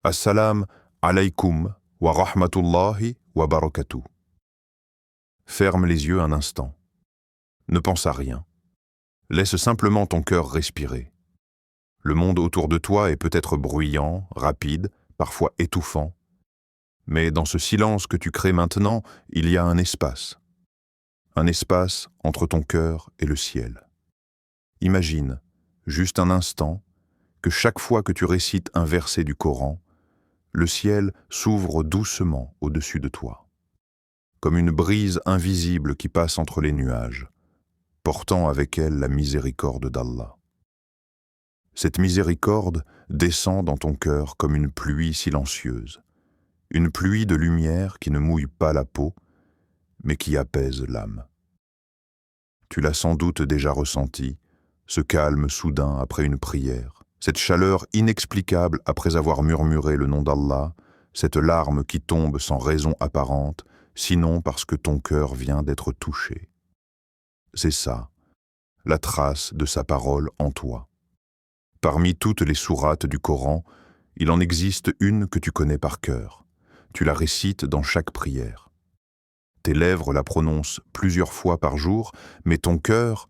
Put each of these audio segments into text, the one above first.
Assalam alaykum wa rahmatullahi wa barakatuh. Ferme les yeux un instant. Ne pense à rien. Laisse simplement ton cœur respirer. Le monde autour de toi est peut-être bruyant, rapide, parfois étouffant. Mais dans ce silence que tu crées maintenant, il y a un espace. Un espace entre ton cœur et le ciel. Imagine, juste un instant, que chaque fois que tu récites un verset du Coran, le ciel s'ouvre doucement au-dessus de toi, comme une brise invisible qui passe entre les nuages, portant avec elle la miséricorde d'Allah. Cette miséricorde descend dans ton cœur comme une pluie silencieuse, une pluie de lumière qui ne mouille pas la peau, mais qui apaise l'âme. Tu l'as sans doute déjà ressenti, ce calme soudain après une prière, cette chaleur inexplicable après avoir murmuré le nom d'Allah, cette larme qui tombe sans raison apparente, sinon parce que ton cœur vient d'être touché. C'est ça, la trace de sa parole en toi. Parmi toutes les sourates du Coran, il en existe une que tu connais par cœur. Tu la récites dans chaque prière. Tes lèvres la prononcent plusieurs fois par jour, mais ton cœur,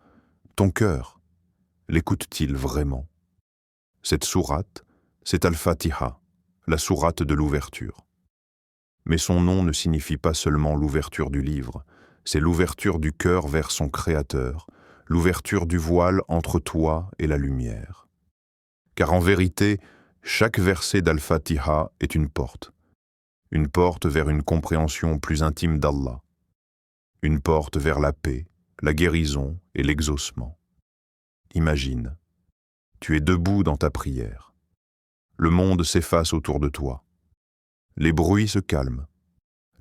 l'écoute-t-il vraiment? Cette sourate, c'est Al-Fatiha, la sourate de l'ouverture. Mais son nom ne signifie pas seulement l'ouverture du livre, c'est l'ouverture du cœur vers son Créateur, l'ouverture du voile entre toi et la lumière. Car en vérité, chaque verset d'Al-Fatiha est une porte vers une compréhension plus intime d'Allah, une porte vers la paix, la guérison et l'exaucement. Imagine, tu es debout dans ta prière. Le monde s'efface autour de toi. Les bruits se calment.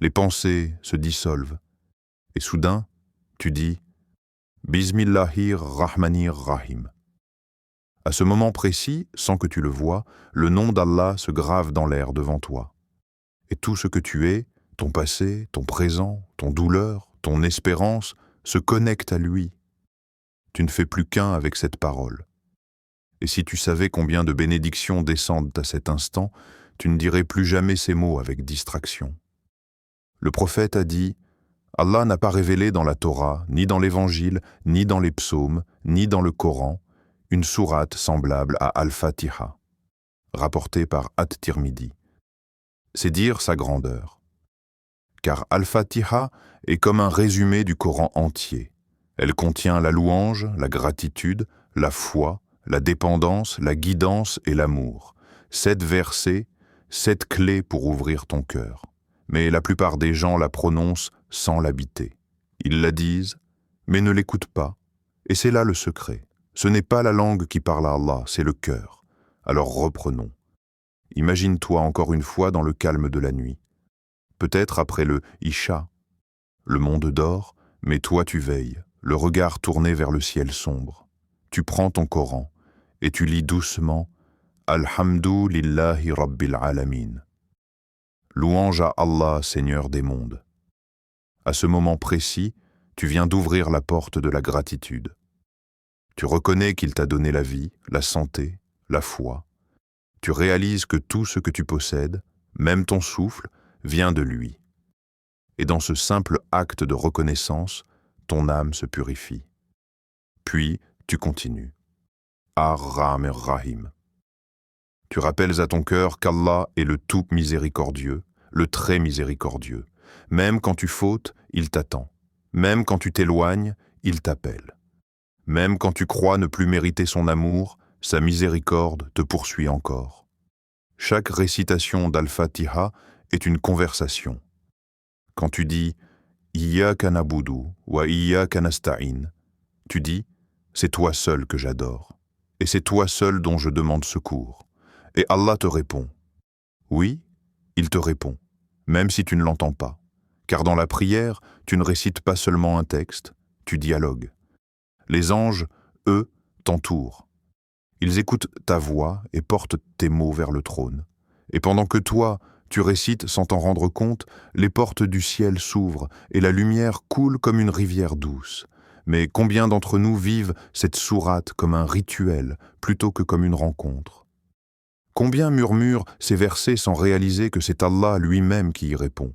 Les pensées se dissolvent. Et soudain, tu dis « Bismillahir Rahmanir Rahim ». À ce moment précis, sans que tu le vois, le nom d'Allah se grave dans l'air devant toi. Et tout ce que tu es, ton passé, ton présent, ton douleur, ton espérance, se connecte à lui. Tu ne fais plus qu'un avec cette parole. Et si tu savais combien de bénédictions descendent à cet instant, tu ne dirais plus jamais ces mots avec distraction. Le prophète a dit « Allah n'a pas révélé dans la Torah, ni dans l'Évangile, ni dans les psaumes, ni dans le Coran, une sourate semblable à Al-Fatiha, rapportée par At-Tirmidhi. C'est dire sa grandeur. Car Al-Fatiha est comme un résumé du Coran entier. Elle contient la louange, la gratitude, la foi, la dépendance, la guidance et l'amour. 7 versets, 7 clés pour ouvrir ton cœur. Mais la plupart des gens la prononcent sans l'habiter. Ils la disent, mais ne l'écoutent pas. Et c'est là le secret. Ce n'est pas la langue qui parle à Allah, c'est le cœur. Alors reprenons. Imagine-toi encore une fois dans le calme de la nuit. Peut-être après le Isha. Le monde dort, mais toi tu veilles, le regard tourné vers le ciel sombre. Tu prends ton Coran et tu lis doucement « Alhamdu lillahi rabbil alamin ». Louange à Allah, Seigneur des mondes. À ce moment précis, tu viens d'ouvrir la porte de la gratitude. Tu reconnais qu'il t'a donné la vie, la santé, la foi. Tu réalises que tout ce que tu possèdes, même ton souffle, vient de lui. Et dans ce simple acte de reconnaissance, ton âme se purifie. Puis, tu continues. Ar-Rahman Rahim. Tu rappelles à ton cœur qu'Allah est le tout miséricordieux, le très miséricordieux. Même quand tu fautes, il t'attend. Même quand tu t'éloignes, il t'appelle. Même quand tu crois ne plus mériter son amour, sa miséricorde te poursuit encore. Chaque récitation d'Al-Fatiha est une conversation. Quand tu dis « Iyyaka na'budu wa iyyaka nasta'in », tu dis « C'est toi seul que j'adore, et c'est toi seul dont je demande secours ». Et Allah te répond. Oui, il te répond, même si tu ne l'entends pas. Car dans la prière, tu ne récites pas seulement un texte, tu dialogues. Les anges, eux, t'entourent. Ils écoutent ta voix et portent tes mots vers le trône. Et pendant que toi, tu récites sans t'en rendre compte, les portes du ciel s'ouvrent et la lumière coule comme une rivière douce. Mais combien d'entre nous vivent cette sourate comme un rituel plutôt que comme une rencontre? Combien murmurent ces versets sans réaliser que c'est Allah lui-même qui y répond?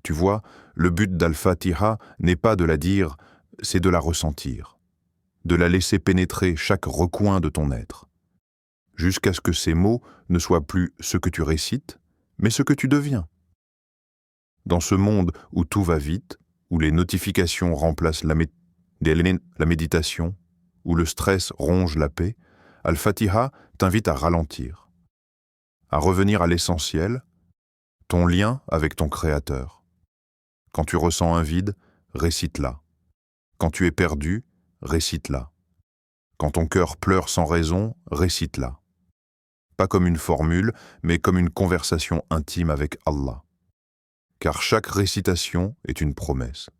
Tu vois, le but d'Al-Fatiha n'est pas de la dire, c'est de la ressentir, de la laisser pénétrer chaque recoin de ton être, jusqu'à ce que ces mots ne soient plus ce que tu récites, mais ce que tu deviens. Dans ce monde où tout va vite, où les notifications remplacent la méditation, où le stress ronge la paix, Al-Fatiha t'invite à ralentir, à revenir à l'essentiel, ton lien avec ton Créateur. Quand tu ressens un vide, récite-la. Quand tu es perdu, récite-la. Quand ton cœur pleure sans raison, récite-la. Pas comme une formule, mais comme une conversation intime avec Allah. Car chaque récitation est une promesse.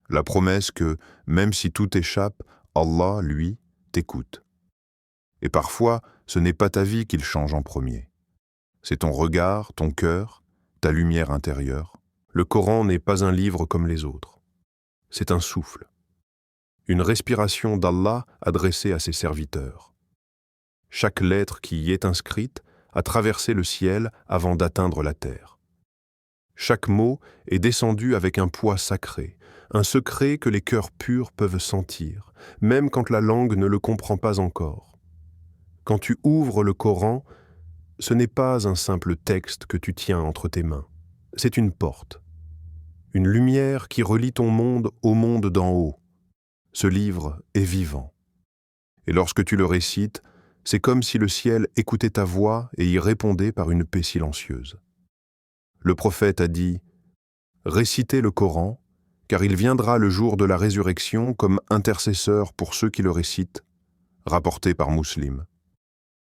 La promesse que, même si tout échappe, Allah, lui, t'écoute. Et parfois, ce n'est pas ta vie qu'il change en premier. C'est ton regard, ton cœur, ta lumière intérieure. Le Coran n'est pas un livre comme les autres. C'est un souffle. Une respiration d'Allah adressée à ses serviteurs. Chaque lettre qui y est inscrite a traversé le ciel avant d'atteindre la terre. Chaque mot est descendu avec un poids sacré, un secret que les cœurs purs peuvent sentir, même quand la langue ne le comprend pas encore. Quand tu ouvres le Coran, ce n'est pas un simple texte que tu tiens entre tes mains. C'est une porte, une lumière qui relie ton monde au monde d'en haut. Ce livre est vivant. Et lorsque tu le récites, c'est comme si le ciel écoutait ta voix et y répondait par une paix silencieuse. Le prophète a dit « Récitez le Coran, car il viendra le jour de la résurrection comme intercesseur pour ceux qui le récitent », rapporté par Muslim.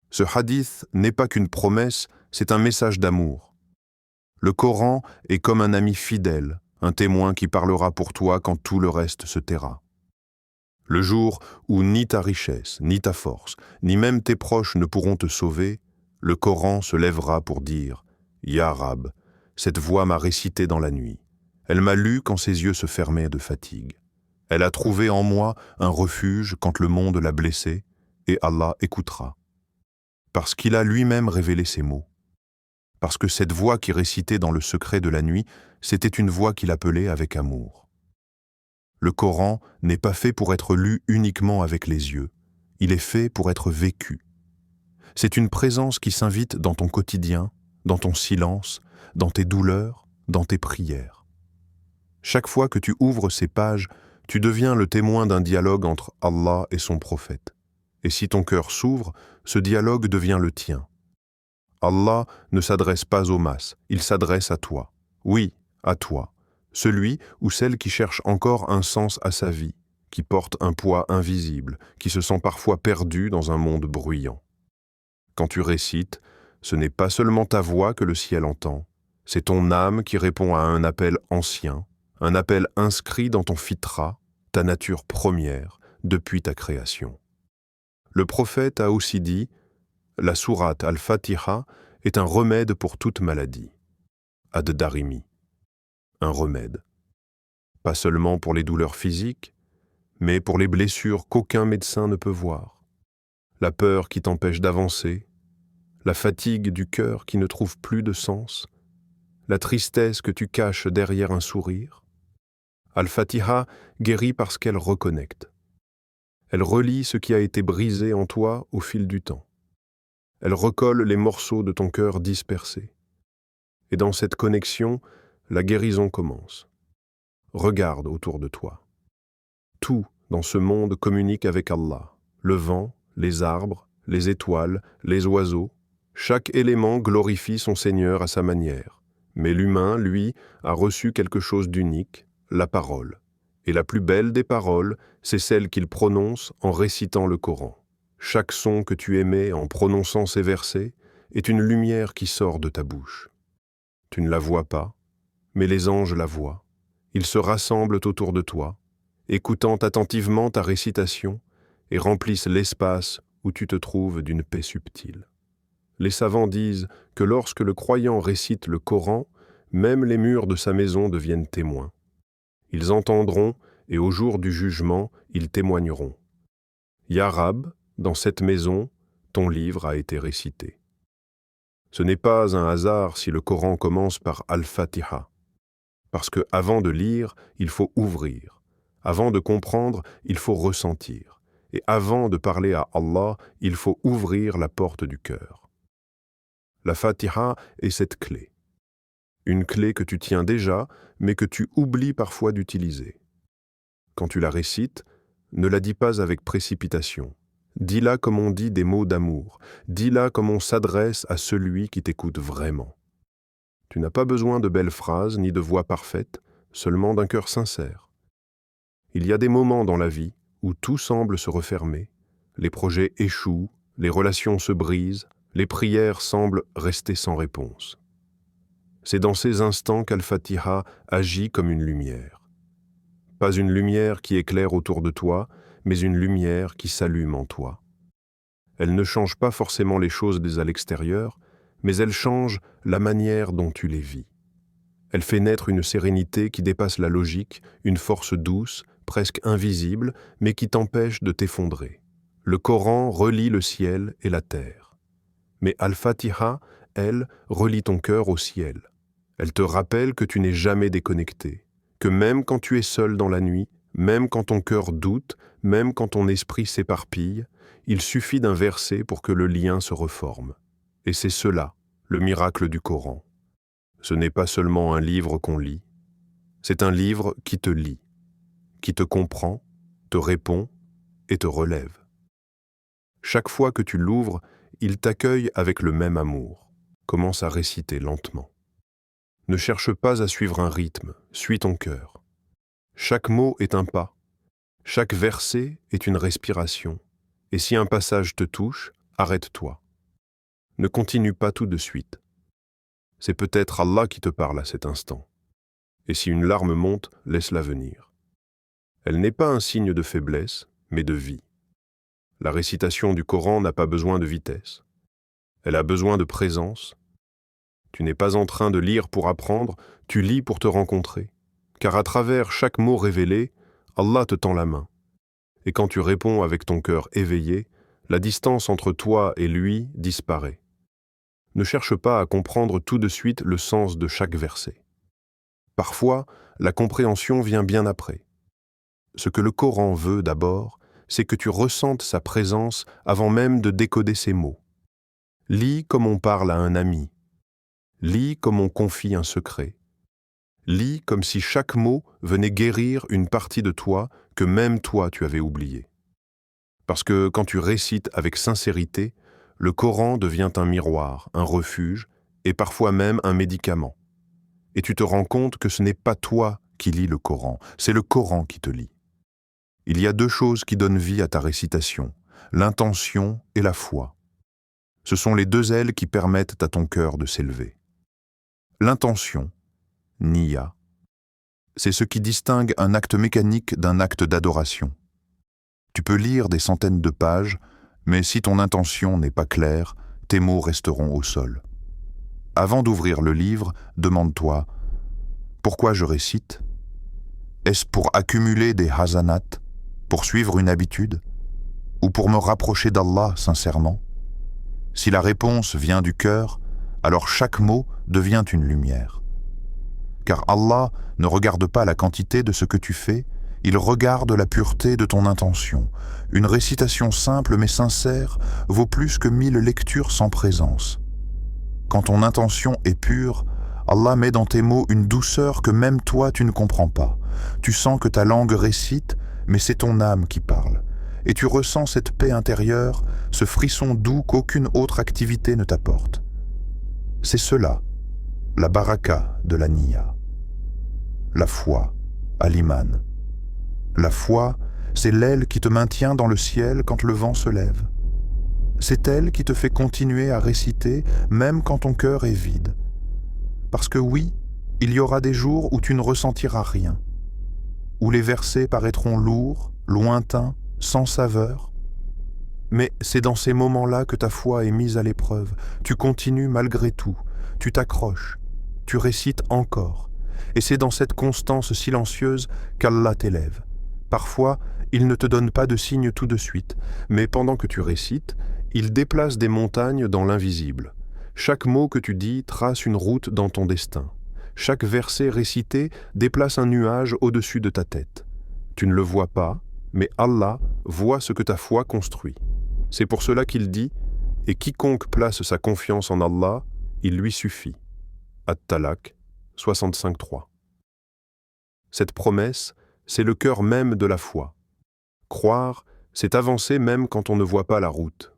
Ce hadith n'est pas qu'une promesse, c'est un message d'amour. Le Coran est comme un ami fidèle, un témoin qui parlera pour toi quand tout le reste se taira. Le jour où ni ta richesse, ni ta force, ni même tes proches ne pourront te sauver, le Coran se lèvera pour dire « Ya Rab, cette voix m'a récité dans la nuit. Elle m'a lu quand ses yeux se fermaient de fatigue. Elle a trouvé en moi un refuge quand le monde l'a blessé, et Allah écoutera. Parce qu'il a lui-même révélé ces mots. Parce que cette voix qui récitait dans le secret de la nuit, c'était une voix qu'il appelait avec amour. Le Coran n'est pas fait pour être lu uniquement avec les yeux. Il est fait pour être vécu. C'est une présence qui s'invite dans ton quotidien, dans ton silence, dans tes douleurs, dans tes prières. Chaque fois que tu ouvres ces pages, tu deviens le témoin d'un dialogue entre Allah et son prophète. Et si ton cœur s'ouvre, ce dialogue devient le tien. Allah ne s'adresse pas aux masses, il s'adresse à toi. Oui, à toi, celui ou celle qui cherche encore un sens à sa vie, qui porte un poids invisible, qui se sent parfois perdu dans un monde bruyant. Quand tu récites, ce n'est pas seulement ta voix que le ciel entend, c'est ton âme qui répond à un appel ancien, un appel inscrit dans ton fitra, ta nature première, depuis ta création. Le prophète a aussi dit « La sourate Al-Fatiha est un remède pour toute maladie. » Ad-Darimi. Un remède. Pas seulement pour les douleurs physiques, mais pour les blessures qu'aucun médecin ne peut voir. La peur qui t'empêche d'avancer, la fatigue du cœur qui ne trouve plus de sens, la tristesse que tu caches derrière un sourire. Al-Fatiha guérit parce qu'elle reconnecte. Elle relie ce qui a été brisé en toi au fil du temps. Elle recolle les morceaux de ton cœur dispersés. Et dans cette connexion, la guérison commence. Regarde autour de toi. Tout dans ce monde communique avec Allah. Le vent, les arbres, les étoiles, les oiseaux. Chaque élément glorifie son Seigneur à sa manière. Mais l'humain, lui, a reçu quelque chose d'unique, la parole. Et la plus belle des paroles, c'est celle qu'il prononce en récitant le Coran. Chaque son que tu émets en prononçant ces versets est une lumière qui sort de ta bouche. Tu ne la vois pas, mais les anges la voient. Ils se rassemblent autour de toi, écoutant attentivement ta récitation et remplissent l'espace où tu te trouves d'une paix subtile. Les savants disent que lorsque le croyant récite le Coran, même les murs de sa maison deviennent témoins. Ils entendront et au jour du jugement, ils témoigneront. Ya Rab, dans cette maison, ton livre a été récité. Ce n'est pas un hasard si le Coran commence par Al-Fatiha, parce que avant de lire, il faut ouvrir. Avant de comprendre, il faut ressentir. Et avant de parler à Allah, il faut ouvrir la porte du cœur. La Fatiha est cette clé. Une clé que tu tiens déjà, mais que tu oublies parfois d'utiliser. Quand tu la récites, ne la dis pas avec précipitation. Dis-la comme on dit des mots d'amour. Dis-la comme on s'adresse à celui qui t'écoute vraiment. Tu n'as pas besoin de belles phrases ni de voix parfaites, seulement d'un cœur sincère. Il y a des moments dans la vie où tout semble se refermer, les projets échouent, les relations se brisent, les prières semblent rester sans réponse. C'est dans ces instants qu'Al-Fatiha agit comme une lumière. Pas une lumière qui éclaire autour de toi, mais une lumière qui s'allume en toi. Elle ne change pas forcément les choses à l'extérieur, mais elle change la manière dont tu les vis. Elle fait naître une sérénité qui dépasse la logique, une force douce, presque invisible, mais qui t'empêche de t'effondrer. Le Coran relie le ciel et la terre. Mais Al-Fatiha, elle, relie ton cœur au ciel. Elle te rappelle que tu n'es jamais déconnecté, que même quand tu es seul dans la nuit, même quand ton cœur doute, même quand ton esprit s'éparpille, il suffit d'un verset pour que le lien se reforme. Et c'est cela, le miracle du Coran. Ce n'est pas seulement un livre qu'on lit, c'est un livre qui te lit, qui te comprend, te répond et te relève. Chaque fois que tu l'ouvres, il t'accueille avec le même amour. Commence à réciter lentement. Ne cherche pas à suivre un rythme, suis ton cœur. Chaque mot est un pas, chaque verset est une respiration, et si un passage te touche, arrête-toi. Ne continue pas tout de suite. C'est peut-être Allah qui te parle à cet instant. Et si une larme monte, laisse-la venir. Elle n'est pas un signe de faiblesse, mais de vie. La récitation du Coran n'a pas besoin de vitesse. Elle a besoin de présence. Tu n'es pas en train de lire pour apprendre, tu lis pour te rencontrer. Car à travers chaque mot révélé, Allah te tend la main. Et quand tu réponds avec ton cœur éveillé, la distance entre toi et lui disparaît. Ne cherche pas à comprendre tout de suite le sens de chaque verset. Parfois, la compréhension vient bien après. Ce que le Coran veut d'abord, c'est que tu ressentes sa présence avant même de décoder ses mots. Lis comme on parle à un ami. Lis comme on confie un secret. Lis comme si chaque mot venait guérir une partie de toi que même toi tu avais oubliée. Parce que quand tu récites avec sincérité, le Coran devient un miroir, un refuge, et parfois même un médicament. Et tu te rends compte que ce n'est pas toi qui lis le Coran, c'est le Coran qui te lit. Il y a deux choses qui donnent vie à ta récitation, l'intention et la foi. Ce sont les deux ailes qui permettent à ton cœur de s'élever. L'intention, Niyya, c'est ce qui distingue un acte mécanique d'un acte d'adoration. Tu peux lire des centaines de pages, mais si ton intention n'est pas claire, tes mots resteront au sol. Avant d'ouvrir le livre, demande-toi « Pourquoi je récite ? Est-ce pour accumuler des hasanat, pour suivre une habitude, ou pour me rapprocher d'Allah sincèrement ? Si la réponse vient du cœur, alors chaque mot devient une lumière. Car Allah ne regarde pas la quantité de ce que tu fais, il regarde la pureté de ton intention. Une récitation simple mais sincère vaut plus que 1000 lectures sans présence. Quand ton intention est pure, Allah met dans tes mots une douceur que même toi tu ne comprends pas. Tu sens que ta langue récite, mais c'est ton âme qui parle. Et tu ressens cette paix intérieure, ce frisson doux qu'aucune autre activité ne t'apporte. C'est cela, la baraka de la Niyya. La foi, al-Iman. La foi, c'est l'aile qui te maintient dans le ciel quand le vent se lève. C'est elle qui te fait continuer à réciter même quand ton cœur est vide. Parce que oui, il y aura des jours où tu ne ressentiras rien, où les versets paraîtront lourds, lointains, sans saveur. Mais c'est dans ces moments-là que ta foi est mise à l'épreuve. Tu continues malgré tout, tu t'accroches, tu récites encore. Et c'est dans cette constance silencieuse qu'Allah t'élève. Parfois, il ne te donne pas de signe tout de suite, mais pendant que tu récites, il déplace des montagnes dans l'invisible. Chaque mot que tu dis trace une route dans ton destin. Chaque verset récité déplace un nuage au-dessus de ta tête. Tu ne le vois pas, mais Allah voit ce que ta foi construit. C'est pour cela qu'il dit « Et quiconque place sa confiance en Allah, il lui suffit ». At-Talaq 65.3. Cette promesse, c'est le cœur même de la foi. Croire, c'est avancer même quand on ne voit pas la route.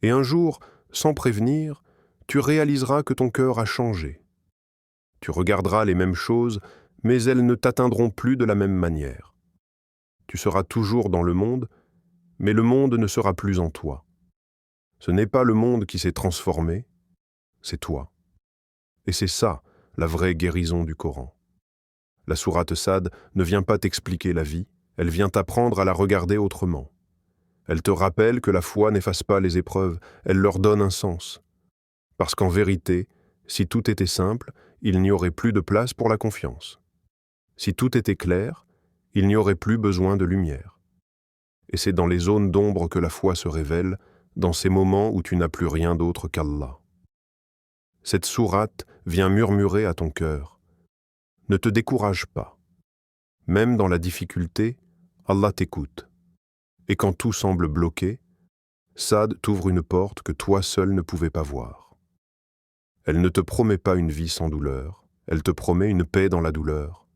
Et un jour, sans prévenir, tu réaliseras que ton cœur a changé. Tu regarderas les mêmes choses, mais elles ne t'atteindront plus de la même manière. Tu seras toujours dans le monde, mais le monde ne sera plus en toi. Ce n'est pas le monde qui s'est transformé, c'est toi. Et c'est ça, la vraie guérison du Coran. La sourate Sad ne vient pas t'expliquer la vie, elle vient t'apprendre à la regarder autrement. Elle te rappelle que la foi n'efface pas les épreuves, elle leur donne un sens. Parce qu'en vérité, si tout était simple, il n'y aurait plus de place pour la confiance. Si tout était clair, il n'y aurait plus besoin de lumière. Et c'est dans les zones d'ombre que la foi se révèle, dans ces moments où tu n'as plus rien d'autre qu'Allah. Cette sourate vient murmurer à ton cœur. Ne te décourage pas. Même dans la difficulté, Allah t'écoute. Et quand tout semble bloqué, Sad t'ouvre une porte que toi seul ne pouvais pas voir. Elle ne te promet pas une vie sans douleur, elle te promet une paix dans la douleur.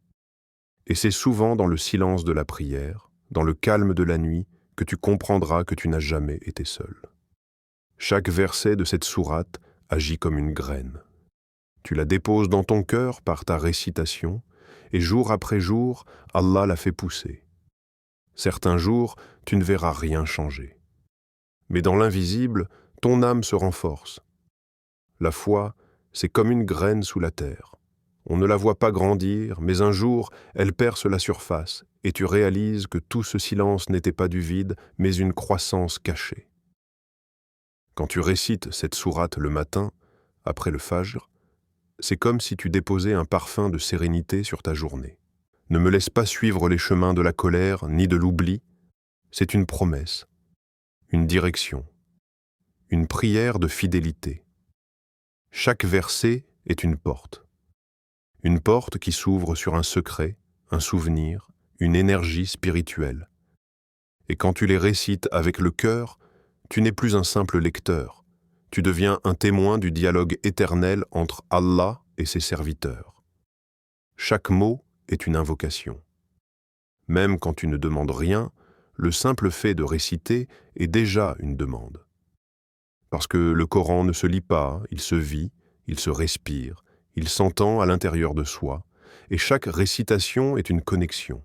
Et c'est souvent dans le silence de la prière, dans le calme de la nuit, que tu comprendras que tu n'as jamais été seul. Chaque verset de cette sourate agit comme une graine. Tu la déposes dans ton cœur par ta récitation, et jour après jour, Allah la fait pousser. Certains jours, tu ne verras rien changer. Mais dans l'invisible, ton âme se renforce. La foi, c'est comme une graine sous la terre. On ne la voit pas grandir, mais un jour, elle perce la surface, et tu réalises que tout ce silence n'était pas du vide, mais une croissance cachée. Quand tu récites cette sourate le matin, après le Fajr, c'est comme si tu déposais un parfum de sérénité sur ta journée. Ne me laisse pas suivre les chemins de la colère ni de l'oubli. C'est une promesse, une direction, une prière de fidélité. Chaque verset est une porte. Une porte qui s'ouvre sur un secret, un souvenir, une énergie spirituelle. Et quand tu les récites avec le cœur, tu n'es plus un simple lecteur. Tu deviens un témoin du dialogue éternel entre Allah et ses serviteurs. Chaque mot est une invocation. Même quand tu ne demandes rien, le simple fait de réciter est déjà une demande. Parce que le Coran ne se lit pas, il se vit, il se respire, il s'entend à l'intérieur de soi, et chaque récitation est une connexion.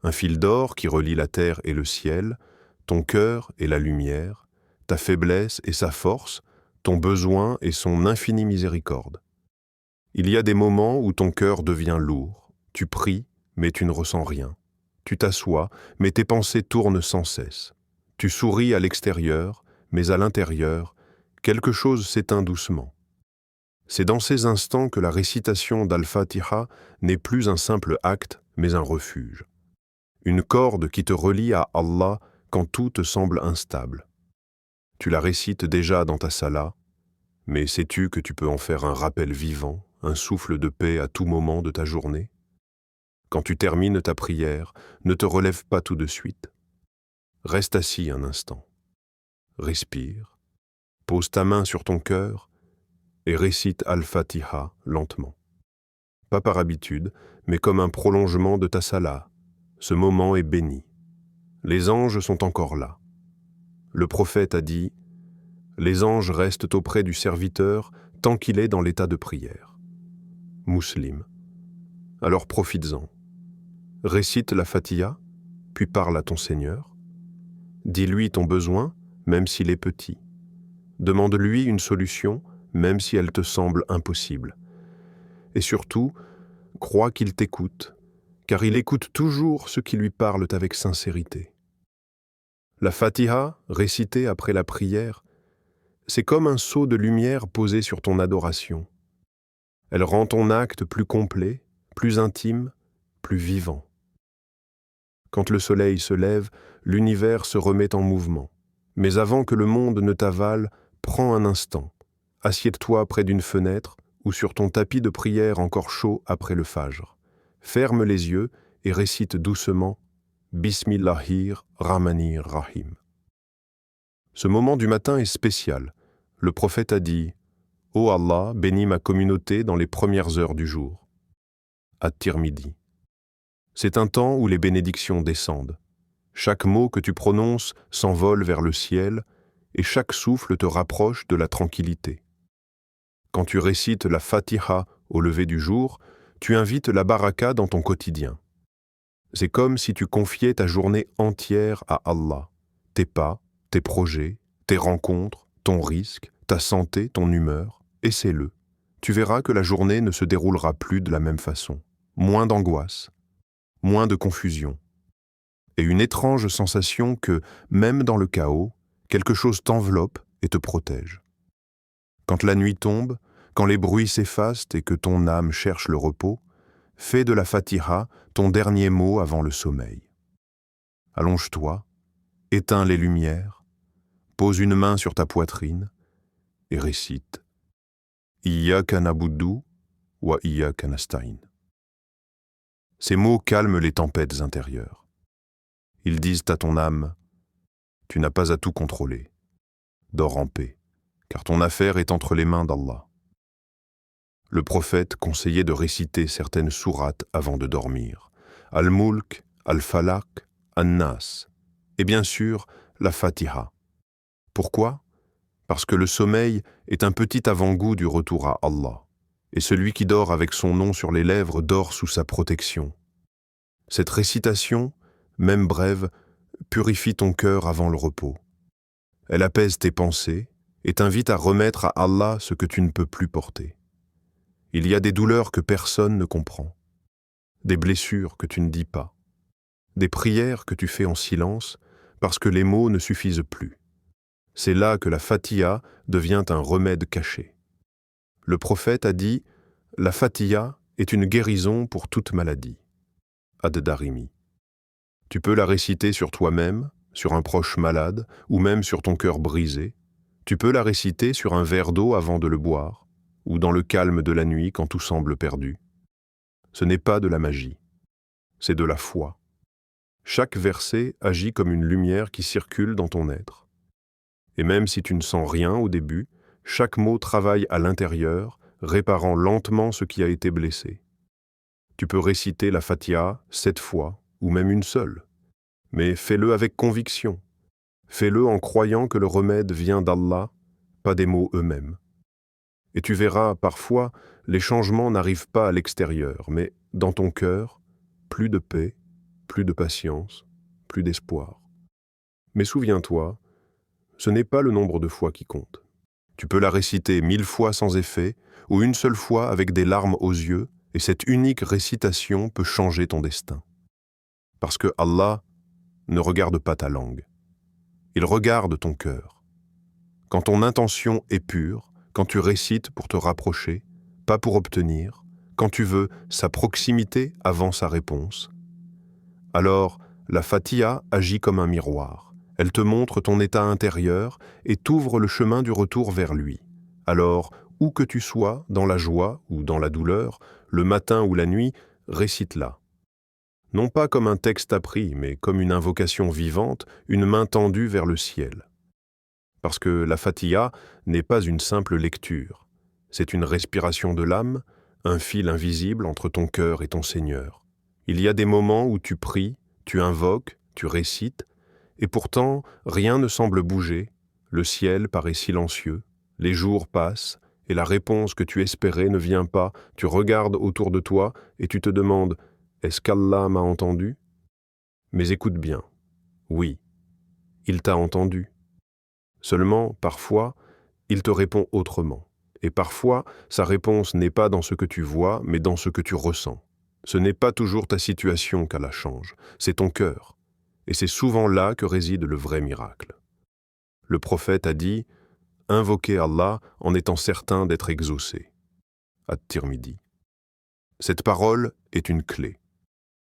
Un fil d'or qui relie la terre et le ciel, ton cœur et la lumière, ta faiblesse et sa force, ton besoin et son infinie miséricorde. Il y a des moments où ton cœur devient lourd, tu pries, mais tu ne ressens rien. Tu t'assois, mais tes pensées tournent sans cesse. Tu souris à l'extérieur, mais à l'intérieur, quelque chose s'éteint doucement. C'est dans ces instants que la récitation d'Al-Fatiha n'est plus un simple acte, mais un refuge. Une corde qui te relie à Allah quand tout te semble instable. Tu la récites déjà dans ta sala, mais sais-tu que tu peux en faire un rappel vivant, un souffle de paix à tout moment de ta journée? Quand tu termines ta prière, ne te relève pas tout de suite. Reste assis un instant. Respire, pose ta main sur ton cœur et récite Al-Fatiha lentement. Pas par habitude, mais comme un prolongement de ta sala. Ce moment est béni. Les anges sont encore là. Le prophète a dit « Les anges restent auprès du serviteur tant qu'il est dans l'état de prière. » Muslim. Alors profites-en. Récite la Fatiha, puis parle à ton Seigneur. Dis-lui ton besoin, même s'il est petit. Demande-lui une solution, même si elle te semble impossible. Et surtout, crois qu'il t'écoute, car il écoute toujours ceux qui lui parlent avec sincérité. La Fatiha, récitée après la prière, c'est comme un seau de lumière posé sur ton adoration. Elle rend ton acte plus complet, plus intime, plus vivant. Quand le soleil se lève, l'univers se remet en mouvement. Mais avant que le monde ne t'avale, prends un instant. assieds-toi près d'une fenêtre ou sur ton tapis de prière encore chaud après le fajr. Ferme les yeux et récite doucement « Bismillahir Rahmanir Rahim ». Ce moment du matin est spécial. Le prophète a dit « Ô Allah, bénis ma communauté dans les premières heures du jour ». At-Tirmidhi. C'est un temps où les bénédictions descendent. Chaque mot que tu prononces s'envole vers le ciel et chaque souffle te rapproche de la tranquillité. Quand tu récites la Fatiha au lever du jour, tu invites la baraka dans ton quotidien. C'est comme si tu confiais ta journée entière à Allah. Tes pas, tes projets, tes rencontres, ton risque, ta santé, ton humeur, essaie-le. Tu verras que la journée ne se déroulera plus de la même façon. Moins d'angoisse, moins de confusion. Et une étrange sensation que, même dans le chaos, quelque chose t'enveloppe et te protège. Quand la nuit tombe, quand les bruits s'effacent et que ton âme cherche le repos, fais de la Fatiha ton dernier mot avant le sommeil. Allonge-toi, éteins les lumières, pose une main sur ta poitrine et récite « Iyyaka na'budu wa iyyaka nasta'in ». Ces mots calment les tempêtes intérieures. Ils disent à ton âme « Tu n'as pas à tout contrôler. Dors en paix, car ton affaire est entre les mains d'Allah ». Le prophète conseillait de réciter certaines sourates avant de dormir. Al-Mulk, Al-Falaq, An-Nas, et bien sûr la Fatiha. Pourquoi ? Parce que le sommeil est un petit avant-goût du retour à Allah, et celui qui dort avec son nom sur les lèvres dort sous sa protection. Cette récitation, même brève, purifie ton cœur avant le repos. Elle apaise tes pensées et t'invite à remettre à Allah ce que tu ne peux plus porter. Il y a des douleurs que personne ne comprend, des blessures que tu ne dis pas, des prières que tu fais en silence parce que les mots ne suffisent plus. C'est là que la Fatiha devient un remède caché. Le prophète a dit « La Fatiha est une guérison pour toute maladie ». Ad-Darimi. Tu peux la réciter sur toi-même, sur un proche malade ou même sur ton cœur brisé. Tu peux la réciter sur un verre d'eau avant de le boire ou dans le calme de la nuit quand tout semble perdu. Ce n'est pas de la magie, c'est de la foi. Chaque verset agit comme une lumière qui circule dans ton être. Et même si tu ne sens rien au début, chaque mot travaille à l'intérieur, réparant lentement ce qui a été blessé. Tu peux réciter la Fatiha 7 fois, ou même une seule. Mais fais-le avec conviction. Fais-le en croyant que le remède vient d'Allah, pas des mots eux-mêmes. Et tu verras, parfois, les changements n'arrivent pas à l'extérieur, mais dans ton cœur, plus de paix, plus de patience, plus d'espoir. Mais souviens-toi, ce n'est pas le nombre de fois qui compte. Tu peux la réciter 1000 fois sans effet, ou une seule fois avec des larmes aux yeux, et cette unique récitation peut changer ton destin. Parce que Allah ne regarde pas ta langue. Il regarde ton cœur. Quand ton intention est pure, quand tu récites pour te rapprocher, pas pour obtenir, quand tu veux sa proximité avant sa réponse, alors la Fatiha agit comme un miroir. Elle te montre ton état intérieur et t'ouvre le chemin du retour vers lui. Alors, où que tu sois, dans la joie ou dans la douleur, le matin ou la nuit, récite-la. Non pas comme un texte appris, mais comme une invocation vivante, une main tendue vers le ciel. Parce que la Fatiha n'est pas une simple lecture. C'est une respiration de l'âme, un fil invisible entre ton cœur et ton Seigneur. Il y a des moments où tu pries, tu invoques, tu récites, et pourtant rien ne semble bouger, le ciel paraît silencieux, les jours passent, et la réponse que tu espérais ne vient pas, tu regardes autour de toi et tu te demandes « Est-ce qu'Allah m'a entendu ?» Mais écoute bien, oui, il t'a entendu. Seulement, parfois, il te répond autrement. Et parfois, sa réponse n'est pas dans ce que tu vois, mais dans ce que tu ressens. Ce n'est pas toujours ta situation qu'Allah change, c'est ton cœur. Et c'est souvent là que réside le vrai miracle. Le prophète a dit « Invoquez Allah en étant certain d'être exaucé ». At-Tirmidhi. Cette parole est une clé.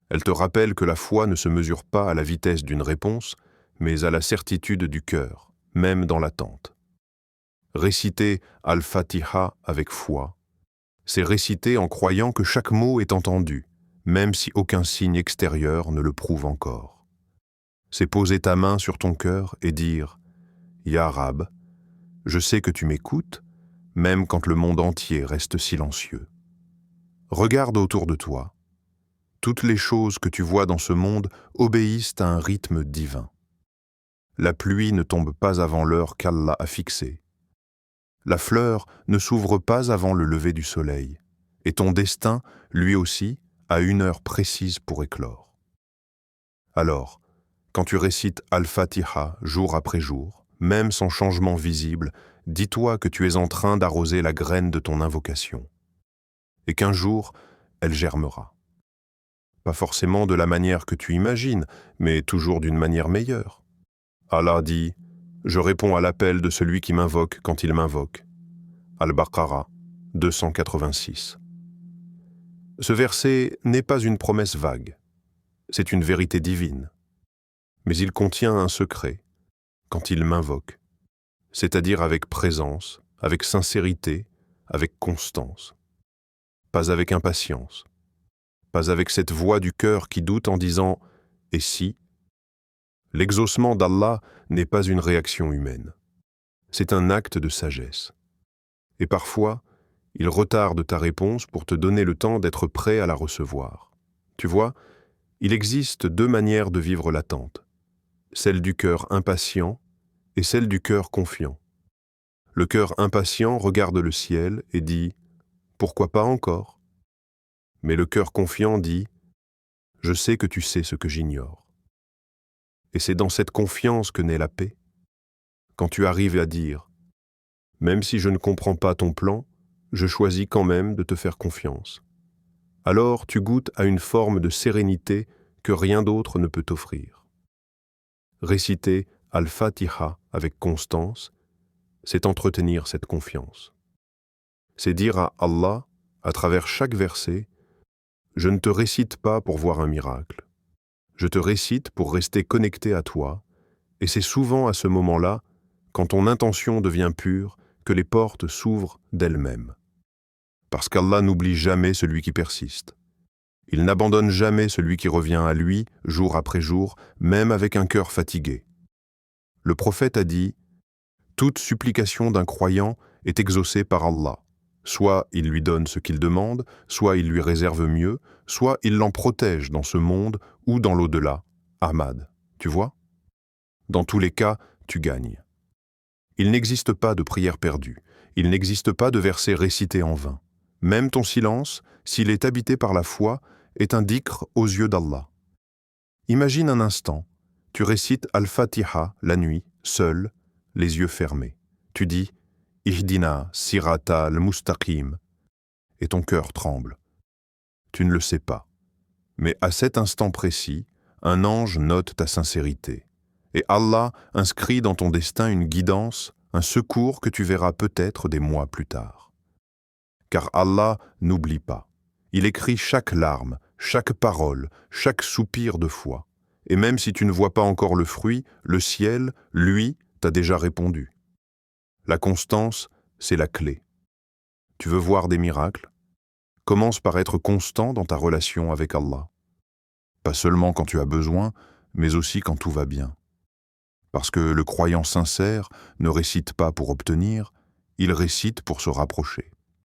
Elle te rappelle que la foi ne se mesure pas à la vitesse d'une réponse, mais à la certitude du cœur, même dans l'attente. Réciter Al-Fatiha avec foi, c'est réciter en croyant que chaque mot est entendu, même si aucun signe extérieur ne le prouve encore. C'est poser ta main sur ton cœur et dire « Ya Rab, je sais que tu m'écoutes, même quand le monde entier reste silencieux. Regarde autour de toi. Toutes les choses que tu vois dans ce monde obéissent à un rythme divin. La pluie ne tombe pas avant l'heure qu'Allah a fixée. La fleur ne s'ouvre pas avant le lever du soleil, et ton destin, lui aussi, a une heure précise pour éclore. Alors, quand tu récites Al-Fatiha jour après jour, même sans changement visible, dis-toi que tu es en train d'arroser la graine de ton invocation, et qu'un jour, elle germera. Pas forcément de la manière que tu imagines, mais toujours d'une manière meilleure. Allah dit « Je réponds à l'appel de celui qui m'invoque quand il m'invoque ». Al-Baqarah 286. Ce verset n'est pas une promesse vague, c'est une vérité divine. Mais il contient un secret, quand il m'invoque, c'est-à-dire avec présence, avec sincérité, avec constance. Pas avec impatience, pas avec cette voix du cœur qui doute en disant « et si ?» L'exaucement d'Allah n'est pas une réaction humaine, c'est un acte de sagesse. Et parfois, il retarde ta réponse pour te donner le temps d'être prêt à la recevoir. Tu vois, il existe deux manières de vivre l'attente, celle du cœur impatient et celle du cœur confiant. Le cœur impatient regarde le ciel et dit « Pourquoi pas encore ?» Mais le cœur confiant dit « Je sais que tu sais ce que j'ignore. » Et c'est dans cette confiance que naît la paix. Quand tu arrives à dire « Même si je ne comprends pas ton plan, je choisis quand même de te faire confiance. » Alors tu goûtes à une forme de sérénité que rien d'autre ne peut t'offrir. Réciter Al-Fatiha avec constance, c'est entretenir cette confiance. C'est dire à Allah, à travers chaque verset, « Je ne te récite pas pour voir un miracle. Je te récite pour rester connecté à toi, et c'est souvent à ce moment-là, quand ton intention devient pure, que les portes s'ouvrent d'elles-mêmes. Parce qu'Allah n'oublie jamais celui qui persiste. Il n'abandonne jamais celui qui revient à lui, jour après jour, même avec un cœur fatigué. Le prophète a dit « Toute supplication d'un croyant est exaucée par Allah. Soit il lui donne ce qu'il demande, soit il lui réserve mieux, soit il l'en protège dans ce monde ou dans l'au-delà. Ahmad, tu vois? Dans tous les cas, tu gagnes. Il n'existe pas de prière perdue, il n'existe pas de verset récité en vain. Même ton silence, s'il est habité par la foi, est un dhikr aux yeux d'Allah. Imagine un instant, tu récites Al-Fatiha la nuit, seul, les yeux fermés. Tu dis « Ihdina sirata al-mustaqim » et ton cœur tremble. Tu ne le sais pas. Mais à cet instant précis, un ange note ta sincérité. Et Allah inscrit dans ton destin une guidance, un secours que tu verras peut-être des mois plus tard. Car Allah n'oublie pas. Il écrit chaque larme, chaque parole, chaque soupir de foi. Et même si tu ne vois pas encore le fruit, le ciel, lui, t'a déjà répondu. La constance, c'est la clé. Tu veux voir des miracles? Commence par être constant dans ta relation avec Allah. Pas seulement quand tu as besoin, mais aussi quand tout va bien. Parce que le croyant sincère ne récite pas pour obtenir, il récite pour se rapprocher.